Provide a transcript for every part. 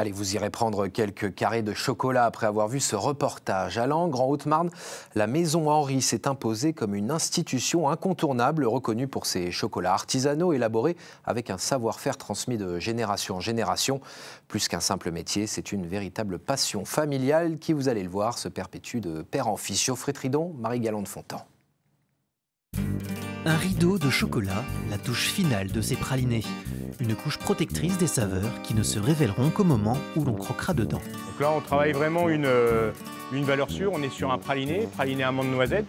Allez, vous irez prendre quelques carrés de chocolat après avoir vu ce reportage. À Langres, en Haute-Marne, la Maison Henri s'est imposée comme une institution incontournable, reconnue pour ses chocolats artisanaux élaborés avec un savoir-faire transmis de génération en génération. Plus qu'un simple métier, c'est une véritable passion familiale qui, vous allez le voir, se perpétue de père en fils. Geoffrey Tridon, Marie Galland de Fontan. Un rideau de chocolat, la touche finale de ces pralinés. Une couche protectrice des saveurs qui ne se révéleront qu'au moment où l'on croquera dedans. Donc là, on travaille vraiment une valeur sûre. On est sur un praliné amande noisette,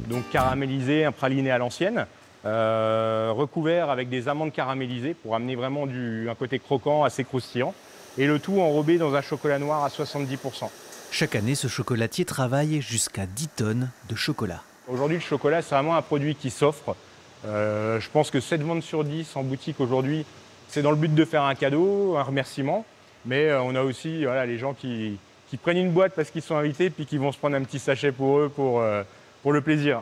donc caramélisé, un praliné à l'ancienne, recouvert avec des amandes caramélisées pour amener vraiment un côté croquant, assez croustillant. Et le tout enrobé dans un chocolat noir à 70%. Chaque année, ce chocolatier travaille jusqu'à 10 tonnes de chocolat. Aujourd'hui, le chocolat, c'est vraiment un produit qui s'offre. Je pense que 7 ventes sur 10 en boutique aujourd'hui, c'est dans le but de faire un cadeau, un remerciement. Mais on a aussi les gens qui prennent une boîte parce qu'ils sont invités puis qui vont se prendre un petit sachet pour eux pour le plaisir.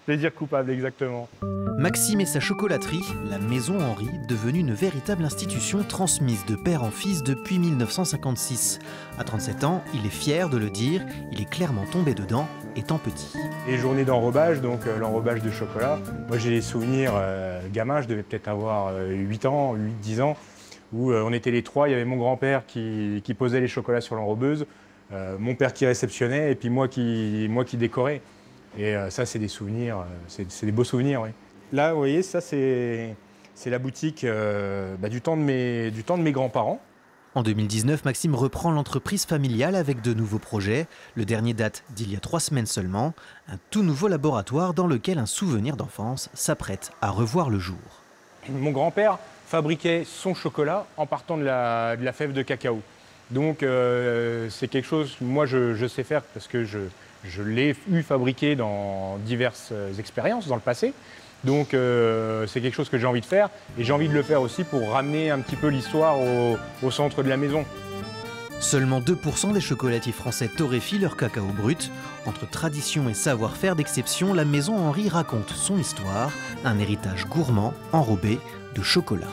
Plaisir coupable, exactement. Maxime et sa chocolaterie, la Maison Henri, devenue une véritable institution transmise de père en fils depuis 1956. À 37 ans, il est fier de le dire, il est clairement tombé dedans, étant petit. Les journées d'enrobage, donc l'enrobage de chocolat, moi j'ai des souvenirs gamin, je devais peut-être avoir 8 ans, 8-10 ans, où on était les trois, il y avait mon grand-père qui posait les chocolats sur l'enrobeuse, mon père qui réceptionnait et puis moi qui décorais. Et ça, c'est des souvenirs, c'est des beaux souvenirs, oui. Là, vous voyez, ça, c'est la boutique du temps de mes grands-parents. En 2019, Maxime reprend l'entreprise familiale avec de nouveaux projets. Le dernier date d'il y a 3 semaines seulement. Un tout nouveau laboratoire dans lequel un souvenir d'enfance s'apprête à revoir le jour. Mon grand-père fabriquait son chocolat en partant de la fève de cacao. Donc, c'est quelque chose que moi, je sais faire parce que je l'ai eu fabriqué dans diverses expériences dans le passé. Donc c'est quelque chose que j'ai envie de faire et j'ai envie de le faire aussi pour ramener un petit peu l'histoire au centre de la maison. Seulement 2% des chocolatiers français torréfient leur cacao brut. Entre tradition et savoir-faire d'exception, la Maison Henri raconte son histoire, un héritage gourmand enrobé de chocolat.